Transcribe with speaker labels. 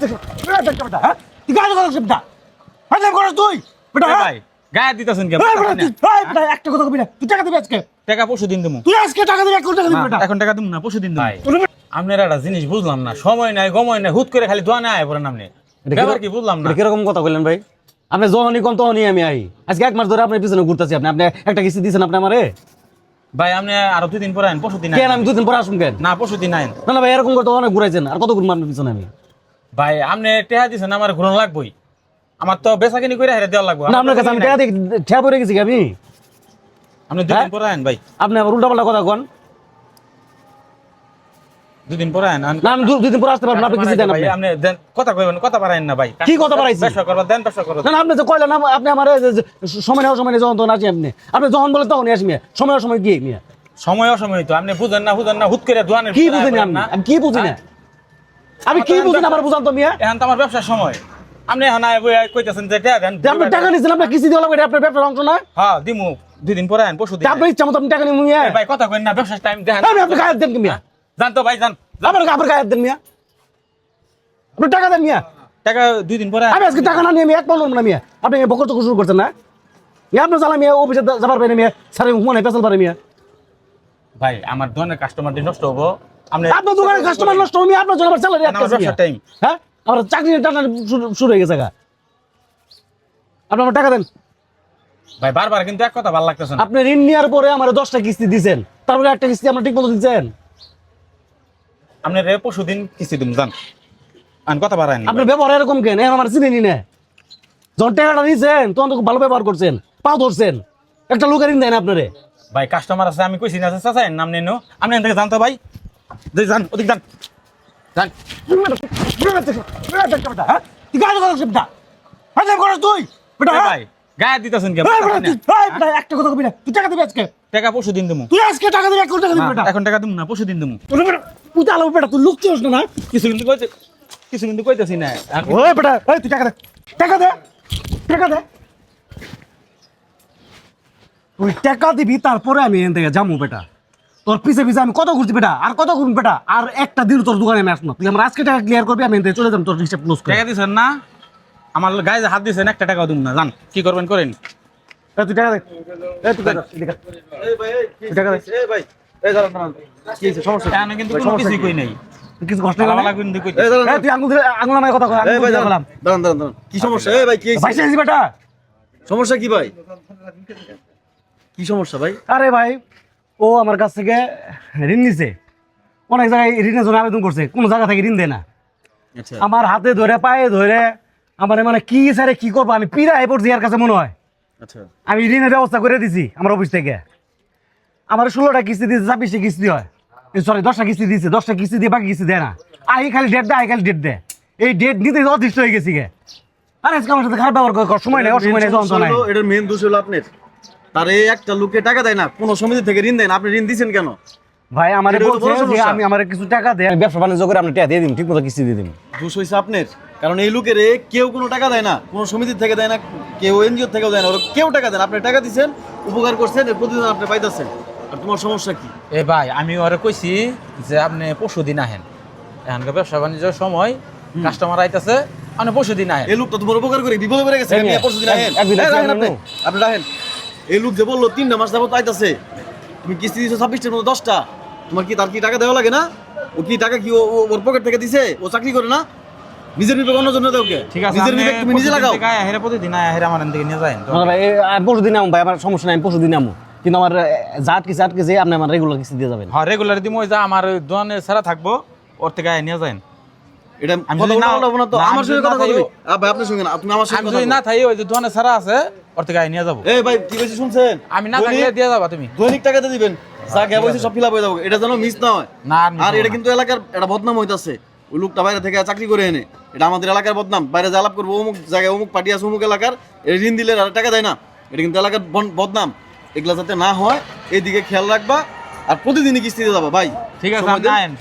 Speaker 1: তুই গায়ে কথা বেটা ফাজলাম করছ তুই বেটা
Speaker 2: ভাই গায়ে দিতেছেন কে
Speaker 1: একটা কথা কবি না তুই টাকা দিবি আজকে
Speaker 2: টাকা পরশু দিন দেবো
Speaker 1: তুই আজকে টাকা দিবি এখন টাকা দিবি বেটা
Speaker 2: এখন টাকা দেবো না পরশু দিন দেবো আপনার একটা জিনিস বুঝলাম না সময় নাই গময় নাই হুট করে খালি দোয়ানে আয় পড়েন আপনি ব্যাপার কি বুঝলাম না
Speaker 3: কিরকম কথা বললেন ভাই আপনি যখনই কোন তখনই আমি আই আজকে 1 মাস ধরে আপনার পিছনে ঘুরতেছি আপনি একটা কিস্তি দিয়েছেন আপনি আমারে
Speaker 2: ভাই আপনি আরো 2 দিন পরে আইন পরশু দিন
Speaker 3: কেন আমি 2 দিন পরে আসুন কেন
Speaker 2: না পরশু দিন আইন
Speaker 3: না ভাই এরকম করতে অনেক ঘুরাইছেন আর কত ঘুরবো আপনার পিছনে আমি
Speaker 2: ভাই আপনি টেহা দিছেন আমার ঘুরন লাগবই আমার তো বেচাকিনি করে হেরে দেওয়া লাগবে
Speaker 3: না আপনার কাছে আমি টাকা দিয়ে ঠেয়া পড়ে গেছি আমি
Speaker 2: আপনি 2 দিন পরে আইন ভাই
Speaker 3: আপনি আবার উল্টা পাল্টা কথা কোন
Speaker 2: 2 দিন পরে আইন
Speaker 3: না আমি 2 দিন পরে আসতে পারবো না আপনি কিছু দেন
Speaker 2: আপনি দেন কথা কইবেন কথা পারেন না ভাই
Speaker 3: কি কথা পারাইছি
Speaker 2: ব্যবসা করবা দেন ব্যবসা করবা
Speaker 3: না আপনি তো কইলেন না আপনি আমার সময় নেওয়ার সময় যখন তখন আসি আপনি যখন বলেন তখনই আসি সময়ের সময় গিয়ে মিয়া
Speaker 2: সময় অসময় তো আপনি বুঝেন না হুট করে দোয়ানের
Speaker 3: কি বুঝেন আমি কি বুঝি না আমি কি বুঝি না আমার বুঝান তো মিয়া
Speaker 2: এখন তো আমার ব্যবসার সময় আপনি এখন কইতাছেন যে টাকা দেন
Speaker 3: আপনি টাকা নিছেন আপনি কিস্তি দেওয়া লাগবে আপনার ব্যবসার অংশ না
Speaker 2: হ্যাঁ দিমু 2 দিন পরে আইন পরশু দিন
Speaker 3: আপনার ইচ্ছা মতো আপনি টাকা নিন মিয়া
Speaker 2: ভাই কথা কইন না ব্যবসার টাইম দেখেন
Speaker 3: আমি আপনি গায়ে দেন কি মিয়া
Speaker 2: জান তো ভাই জান
Speaker 3: আপনার গায়ে দেন মিয়া আপনি টাকা দেন মিয়া
Speaker 2: টাকা 2 দিন পরে
Speaker 3: আমি আজকে টাকা না নিয়ে আমি এক বললাম না মিয়া আপনি বকর তো শুরু করছেন না আপনি জ্বালা মিয়া অফিসে যাবার পারে মিয়া স্যার মনে পেছাল পারে মিয়া
Speaker 2: ভাই আমার দোকানের কাস্টমারদের নষ্ট হবো
Speaker 3: আপনার দোকানের কাস্টমার নষ্ট হবে আপনার জন্য আমার স্যালারি
Speaker 2: ব্যবসার টাইম
Speaker 3: হ্যাঁ আমার চাকরি টাকা শুরু হয়ে গেছে আপনি আমার টাকা দেন
Speaker 2: ভাই বারবার কিন্তু এক কথা ভালো লাগতেছে না
Speaker 3: আপনি ঋণ নেওয়ার পরে আমার 10টা কিস্তি দিয়েছেন তারপরে একটা কিস্তি আমরা ঠিক মতো দিচ্ছেন
Speaker 2: আপনি পরশু দিন কিস্তি দিন জান আন কথা বাড়ায় না
Speaker 3: আপনার ব্যবহার এরকম কেন আমার চিনি না যখন টাকাটা দিয়েছেন তখন তো খুব ভালো ব্যবহার করছেন পাও ধরছেন একটা লোকের ঋণ দেন আপনারে
Speaker 2: ভাই কাস্টমার আছে আমি কইছি না চাচা নাম নেন আপনি এখান থেকে জানতো ভাই যান ওদিক যান যান
Speaker 1: তুই গায়ে কথা বেটা ফাজলাম করছ তুই বেটা
Speaker 2: ভাই গায়ে দিতেছেন কে
Speaker 1: একটা কথা কবি না তুই টাকা দিবি আজকে
Speaker 2: টাকা পরশু দিন দেবো
Speaker 1: তুই আজকে টাকা দিবি এখন টাকা দিবি বেটা
Speaker 2: এখন টাকা দেবো না পরশু দিন দেবো
Speaker 1: তুই চালাবো বেটা তুই লুক চিনিস না
Speaker 2: কিছু কিন্তু কইতেছি না
Speaker 1: ওই বেটা এই তুই টাকা দে টাকা দে টাকা দে তুই টাকা দিবি তারপরে আমি এখান থেকে যাবো বেটা তোর পিছে পিছে আমি কত ঘুরছি বেটা আর কত ঘুরবি বেটা আর একটা দিন তোর দোকানে আমি আসবো তুই আমার আজকে টাকা ক্লিয়ার করবি আমি এখান থেকে চলে যাবো তোর হিসাব ক্লোজ করে
Speaker 2: টাকা দিছেন না আমার গায়ে যে হাত দিয়েছেন একটা টাকাও দিব না জান কি করবেন করেন
Speaker 1: তুই টাকা দে এই তুই টাকা দে
Speaker 3: এই ভাই এই দাঁড়ান কি হইছে সমস্যা
Speaker 2: এখানে কিন্তু কোনো কিছুই কই নাই
Speaker 1: কিছু কষ্ট লাগে
Speaker 2: ভালো
Speaker 1: না
Speaker 2: লাগবে কিন্তু কই
Speaker 1: এই তুই আঙুল নামায় কথা কয়
Speaker 3: এই ভাই
Speaker 1: আমি বললাম
Speaker 3: দাঁড়ান কি সমস্যা এই ভাই কি হইছে
Speaker 1: ভাই চাইছি বেটা
Speaker 3: সমস্যা কি ভাই কি সমস্যা ভাই
Speaker 1: আরে ভাই ও আমার কাছ থেকে ঋণ নিছে অনেক জায়গায় ঋণের জন্য আবেদন করছে কোন জায়গা থেকে ঋণ দেয় না
Speaker 3: আচ্ছা
Speaker 1: আমার হাতে ধরে পায়ে ধরে আমার মানে কি স্যারে কি করবো আমি পিড়াই পড়ছি এর কাছে মনে হয়
Speaker 3: আচ্ছা
Speaker 1: আমি ঋণের ব্যবস্থা করে দিছি আমার অফিস থেকে আমার 16টা কিস্তি দিয়েছে 26টা কিস্তি হয় সরি 10টা কিস্তি দিয়েছে 10টা কিস্তি দিয়ে বাকি কিস্তি দেয় না আই খালি ডেট দেয় এই ডেট নিতে অতিষ্ঠ হয়ে গেছি গে আরে আজকে আমার সাথে খারাপ ব্যবহার করে সময় নেই অসময় নেই যন্ত্রণা নাই
Speaker 3: এটার মেন দোষ হলো আপনার তারে একটা লোকে টাকা দেয় না কোন সমিতি থেকে ঋণ দেয় না আপনি ঋণ দিয়েছেন কেন
Speaker 1: ভাই আমারে
Speaker 3: এটা তো
Speaker 1: বলছে
Speaker 3: বড়
Speaker 1: যে
Speaker 3: সমস্যা।
Speaker 1: আমি আমার কিছু টাকা দেয়
Speaker 3: ব্যবসা বাণিজ্য করে আপনি টাকা দিয়ে দিন ঠিক মতো কিস্তি দিয়ে দিন দোষ হয়েছে আপনার কারণ এই লোকের কেউ কোনো টাকা দেয় না কোনো সমিতি থেকে দেয় না কেউ এনজিও থেকেও দেয় না ওরা কেউ টাকা দেয় না আপনি টাকা দিচ্ছেন উপকার করছেন এর প্রতিদিন আপনি পাইতেছেন আর তোমার সমস্যা কি
Speaker 2: এ ভাই আমি ওরে কইছি যে আপনি পরশু দিন আহেন এখানকার ব্যবসা বাণিজ্যের সময় কাস্টমার আইতাছে আপনি পরশু দিন আহেন
Speaker 3: এই লোকটা তোমার উপকার করে বিপদে পড়ে গেছে আপনি পরশুদিন আহেন
Speaker 1: একদিন
Speaker 3: এই রাহেন
Speaker 1: আপনি।
Speaker 3: আপনি রাহেন এই লোক যে বললো 3টা মাস যাবত আইতাছে তুমি কিস্তি দিছো 26টার মধ্যে 10টা তোমার কি তার কি টাকা দেওয়া লাগে না ও কি টাকা কি ওর পকেট থেকে দিছে ও চাকরি করে না নিজের বিবেক অন্য জন্য দাও কে
Speaker 2: ঠিক আছে
Speaker 3: নিজের বিবেক তুমি নিজে লাগাও
Speaker 2: গায়ে হেরে প্রতিদিন আহেরে আমার দিকে নিয়ে যান
Speaker 3: ভাই পরশুদিন আমু ভাই আমার সমস্যা নাই আমি পরশুদিন আমু কিন্তু আমার আটকে যে আপনি আমার রেগুলার কিস্তি দিয়ে যাবেন
Speaker 2: হ্যাঁ রেগুলার দিমু ওই যে আমার দোকানে ছাড়া থাকবো ওর থেকে নিয়ে যান
Speaker 3: এটা
Speaker 2: আমি
Speaker 3: কথা
Speaker 2: যদি না-
Speaker 3: বলবো না তো
Speaker 2: না,
Speaker 3: আমার
Speaker 2: আমি
Speaker 3: সঙ্গে
Speaker 2: যদি
Speaker 3: কথা
Speaker 2: না
Speaker 3: বলবি
Speaker 2: থাকি-
Speaker 3: ভাই আপনার সঙ্গে না তুমি আমার
Speaker 2: আমি
Speaker 3: সঙ্গে
Speaker 2: যদি
Speaker 3: কথা
Speaker 2: না
Speaker 3: বলবো
Speaker 2: থাকি ওই যে দোকানে ছাড়া আছে ওর থেকে নিয়ে যাবো
Speaker 3: এই ভাই কি বেশি শুনছেন
Speaker 2: আমি না থাকলে দিয়ে যাবা তুমি
Speaker 3: দৈনিক টাকাতে দিবেন যা গ্যাপ হইছে সব ফিল আপ হয়ে যাবে এটা যেন মিস না হয়
Speaker 2: না
Speaker 3: আর এটা কিন্তু এলাকার একটা বদনাম হইতাছে ওই লোকটা বাইরে থেকে চাকরি করে এনে এটা আমাদের এলাকার বদনাম বাইরে যে আলাপ করবো অমুক জায়গায় অমুক পার্টি আছে অমুক এলাকার এই ঋণ দিলে আর টাকা দেয় না এটা কিন্তু এলাকার বদনাম এগুলা যাতে না হয় এইদিকে খেয়াল রাখবা আর প্রতিদিনই কিস্তি দিয়ে যাবা ভাই
Speaker 2: ঠিক আছে
Speaker 3: সময়
Speaker 2: আপনি
Speaker 3: দেন।
Speaker 2: আয়েন